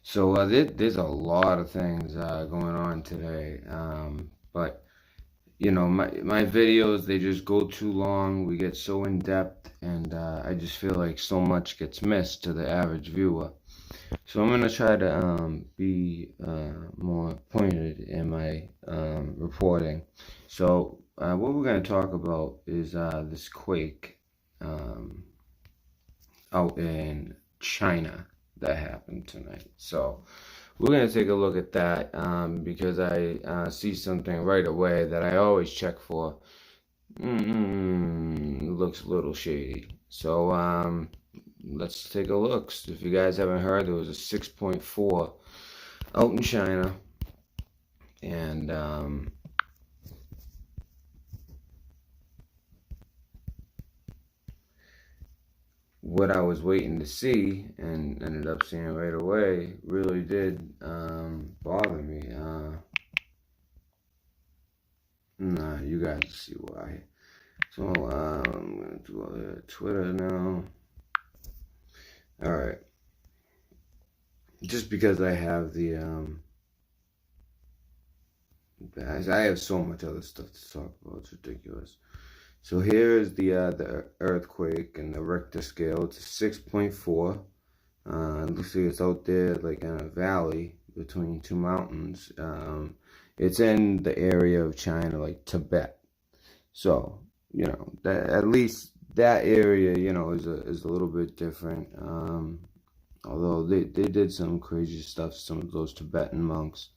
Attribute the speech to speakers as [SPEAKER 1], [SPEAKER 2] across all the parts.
[SPEAKER 1] So there's a lot of things going on today, but my videos, they just go too long. We get so in depth, and I just feel like so much gets missed to the average viewer. So I'm gonna try to be more pointed in my reporting. So what we're gonna talk about is this quake um, out in China that happened tonight. So we're going to take a look at that because I see something right away that I always check for. Looks a little shady. So let's take a look. If you guys haven't heard, there was a 6.4 out in China. And what I was waiting to see and ended up seeing right away really did bother me. Nah, you guys see why. So I'm gonna do Twitter now. All right, just because I have the I have so much other stuff to talk about. It's ridiculous. So here is the earthquake and the Richter scale. It's a 6.4. It looks like it's out there like in a valley between two mountains. It's in the area of China, like Tibet. So that at least that area, is a little bit different. Although they did some crazy stuff, some of those Tibetan monks.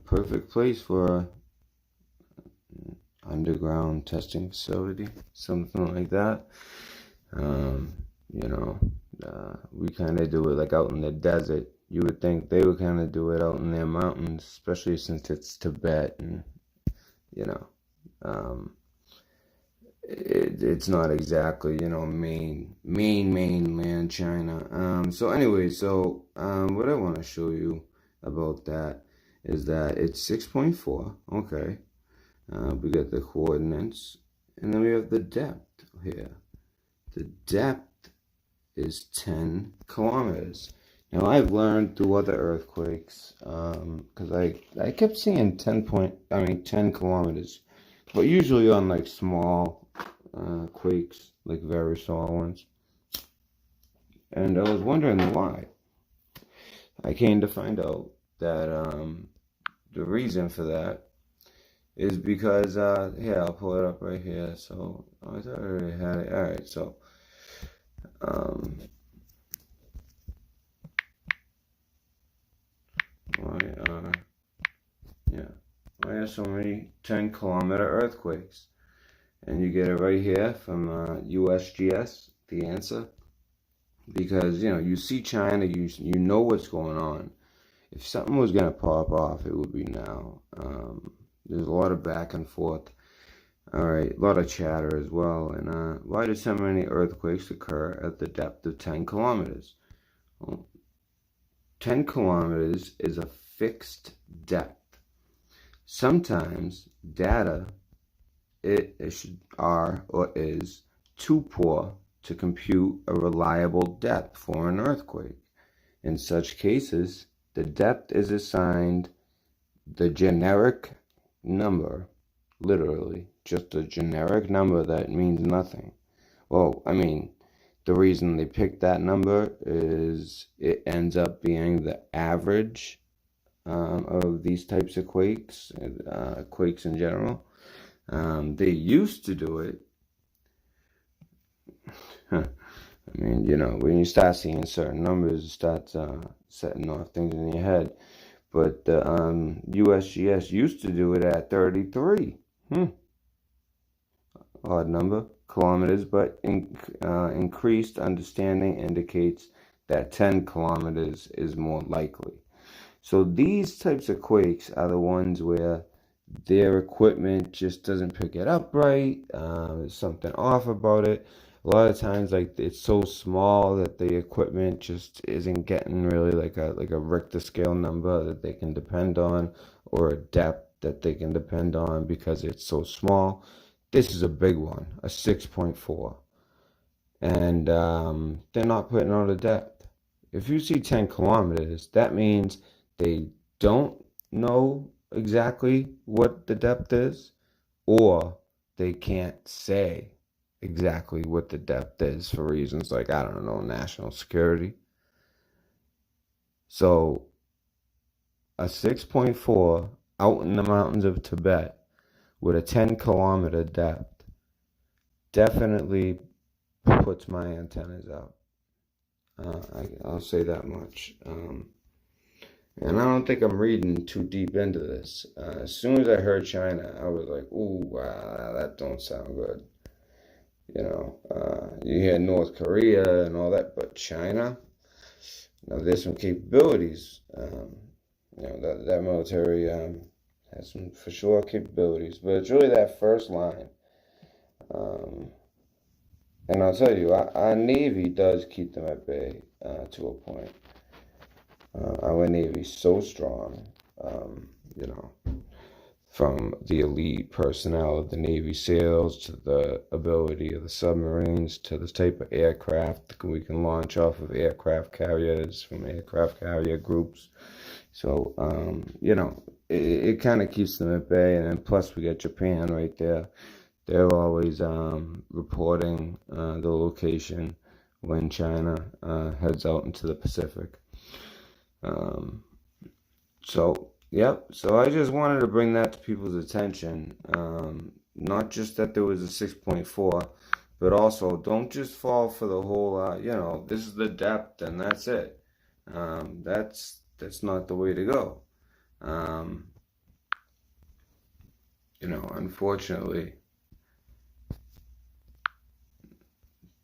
[SPEAKER 1] Perfect place for underground testing facility, something like that. We kind of do it like out in the desert. You would think they would kind of do it out in their mountains, especially since it's Tibet, and you know, um, it's not exactly mainland China. So anyway, what I want to show you about that is that it's 6.4. Okay. We got the coordinates, and then we have the depth here. The depth is 10 kilometers. Now, I've learned through other earthquakes, because I kept seeing 10 kilometers, but usually on like small quakes, like very small ones. And I was wondering why. I came to find out that the reason for that is because, here, I'll pull it up right here. So, I thought I already had it. All right, so, why are so many 10-kilometer earthquakes? And you get it right here from USGS, the answer. Because, you see China, you know what's going on. If something was going to pop off, it would be now. There's a lot of back and forth. All right, a lot of chatter as well. And why do so many earthquakes occur at the depth of 10 kilometers? Well, 10 kilometers is a fixed depth. Sometimes data is too poor to compute a reliable depth for an earthquake. In such cases, the depth is assigned the generic number, literally, just a generic number that means nothing. Well, I mean, the reason they picked that number is it ends up being the average of these types of quakes, quakes in general. They used to do it. I mean, when you start seeing certain numbers, it starts setting off things in your head. But the USGS used to do it at 33. Odd number, kilometers, but increased understanding indicates that 10 kilometers is more likely. So these types of quakes are the ones where their equipment just doesn't pick it up right. There's something off about it. A lot of times, like, it's so small that the equipment just isn't getting really like a Richter scale number that they can depend on, or a depth that they can depend on because it's so small. This is a big one, a 6.4, and they're not putting on a depth. if you see 10 kilometers, that means they don't know exactly what the depth is, or they can't say exactly what the depth is for reasons like, I don't know, national security. So a 6.4 out in the mountains of Tibet with a 10-kilometer depth definitely puts my antennas up. I'll say that much. And I don't think I'm reading too deep into this. As soon as I heard China, I was like, ooh, wow, that don't sound good. You know, you hear North Korea and all that, but China, now there's some capabilities. You know, that military has some for sure capabilities, but it's really that first line. And I'll tell you, our Navy does keep them at bay to a point. Our Navy's so strong, you know, from the elite personnel of the Navy SEALs to the ability of the submarines to the type of aircraft we can launch off of aircraft carriers from aircraft carrier groups. So, you know, it kind of keeps them at bay. And then plus we got Japan right there. They're always reporting the location when China heads out into the Pacific. So, yep. So I just wanted to bring that to people's attention. Not just that there was a 6.4, but also don't just fall for the whole, you know, this is the depth and that's it. That's not the way to go. You know, unfortunately,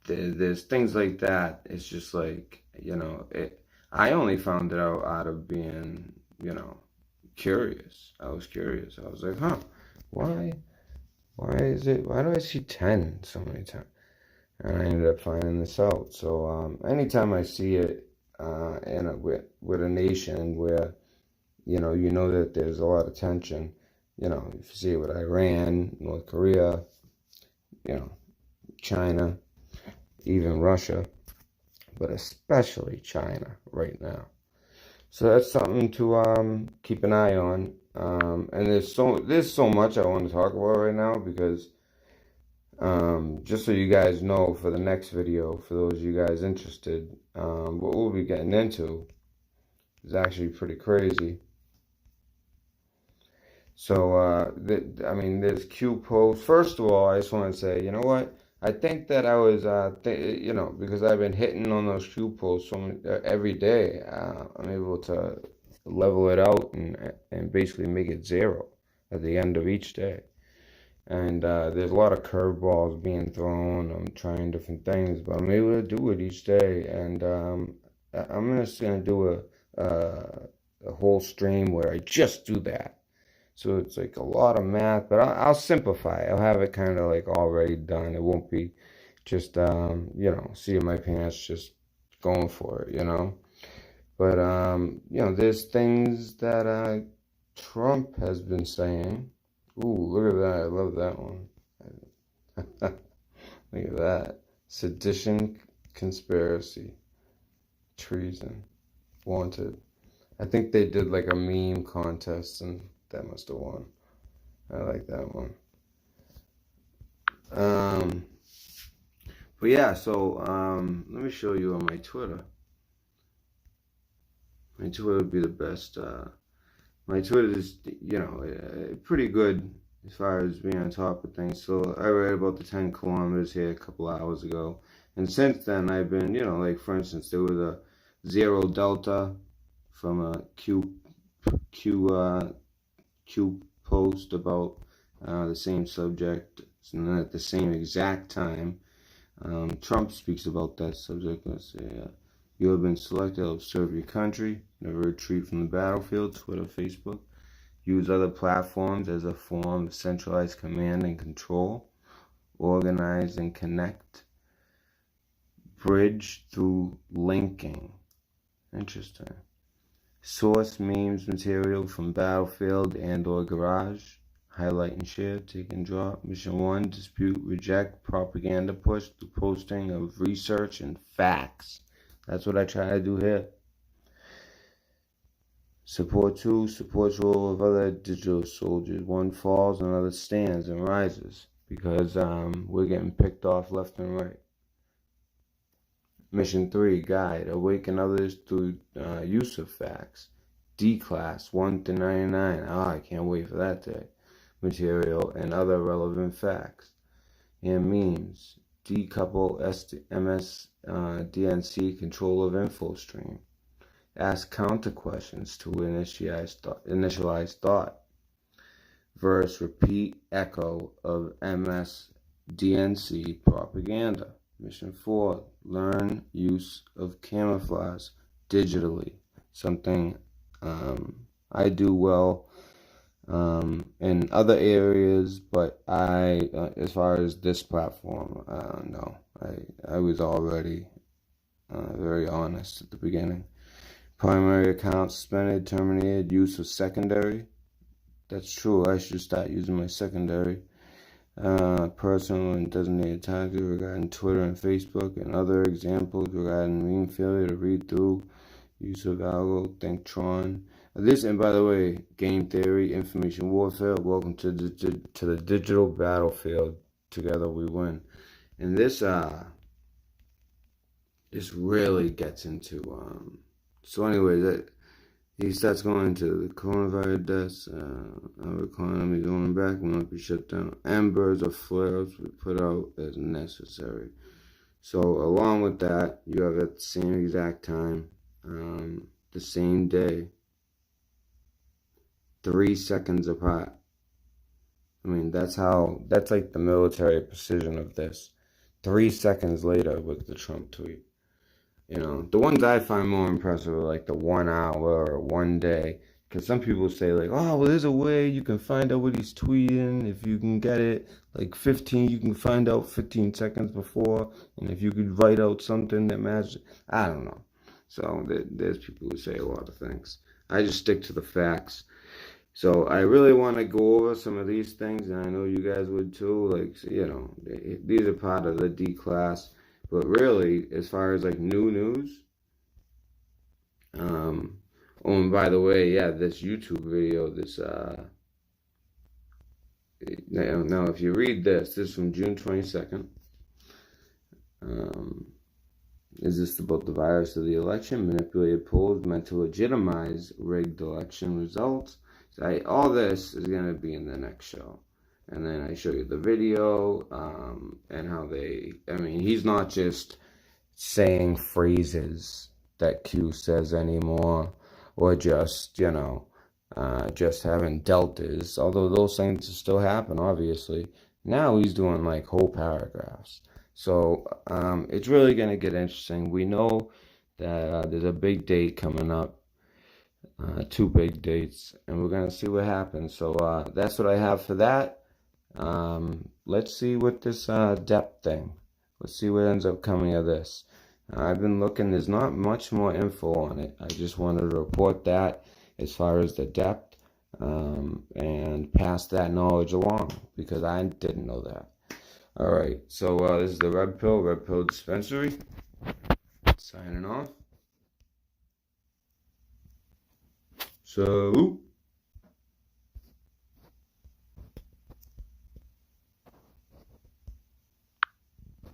[SPEAKER 1] there's things like that. It's just like, you know, I only found it out of being, you know, curious. I was curious. I was like, huh, why do I see 10 so many times? And I ended up finding this out. So anytime I see it with a nation where, you know that there's a lot of tension, you know, if you see it with Iran, North Korea, you know, China, even Russia, but especially China right now. So that's something to keep an eye on. And there's so much I want to talk about right now because just so you guys know, for the next video, for those of you guys interested, what we'll be getting into is actually pretty crazy. So I mean, there's Q posts. First of all, I just want to say, you know what? I think that I was, you know, because I've been hitting on those Q posts every day, I'm able to level it out and basically make it 0 at the end of each day. And there's a lot of curveballs being thrown. I'm trying different things, but I'm able to do it each day. And I'm just going to do a whole stream where I just do that. So it's like a lot of math, but I'll simplify. I'll have it kind of like already done. It won't be just, you know, seeing my pants just going for it, you know. But, you know, there's things that Trump has been saying. Ooh, look at that. I love that one. Look at that. Sedition, conspiracy, treason, wanted. I think they did like a meme contest and that must have won. I like that one. But yeah, so let me show you on my Twitter. My Twitter would be the best. My Twitter is, you know, pretty good as far as being on top of things. So I read about the 10 kilometers here a couple hours ago. And since then, I've been, you know, like for instance, there was a 0 Delta from a Q post about the same subject, and then at the same exact time, Trump speaks about that subject. Let's say, you have been selected to serve your country, never retreat from the battlefield, Twitter, Facebook. Use other platforms as a form of centralized command and control. Organize and connect. Bridge through linking. Interesting. Source memes material from battlefield and or garage. Highlight and share, take and drop. Mission 1, dispute, reject, propaganda push through posting of research and facts. That's what I try to do here. Support 2 supports role of other digital soldiers. One falls, another stands and rises because we're getting picked off left and right. Mission 3, guide, awaken others through use of facts. D class 1 to 99. I can't wait for that day. Material and other relevant facts. And memes. Decouple MS DNC control of info stream. Ask counter questions to initialize thought. Verse repeat echo of MS DNC propaganda. Mission 4, learn use of camouflage digitally. Something I do well in other areas, but as far as this platform, no. I was already very honest at the beginning. Primary account suspended, terminated, use of secondary. That's true, I should start using my secondary. Personal and designated tags regarding Twitter and Facebook, and other examples regarding meme failure to read through, use of algo, Thinktron. This, and by the way, game theory, information warfare, welcome to the digital battlefield. Together we win. And this really gets into so anyway, he starts going into the coronavirus deaths, our economy going back, will not be shut down. Embers or flare-ups we put out as necessary. So along with that, you have at the same exact time, the same day, 3 seconds apart. I mean, that's like the military precision of this. 3 seconds later with the Trump tweet. You know, the ones I find more impressive are like the 1 hour or 1 day. Because some people say like, oh, well, there's a way you can find out what he's tweeting. If you can get it like 15, you can find out 15 seconds before. And if you could write out something that matches, I don't know. So there's people who say a lot of things. I just stick to the facts. So I really want to go over some of these things, and I know you guys would too. Like, you know, these are part of the D class. But really, as far as like new news, oh, and by the way, yeah, this YouTube video, now if you read this is from June 22nd. Is this about the virus of the election, manipulated polls meant to legitimize rigged election results? So all this is going to be in the next show. And then I show you the video, and how he's not just saying phrases that Q says anymore, or just, just having deltas, although those things still happen, obviously. Now he's doing like whole paragraphs. So it's really going to get interesting. We know that there's a big date coming up. 2 big dates, and we're going to see what happens. So that's what I have for that. Let's see what this depth thing, let's see what ends up coming of this. I've been looking, there's not much more info on it. I just wanted to report that as far as the depth, and pass that knowledge along, because I didn't know that. Alright, so this is the Red Pill Dispensary, signing off. So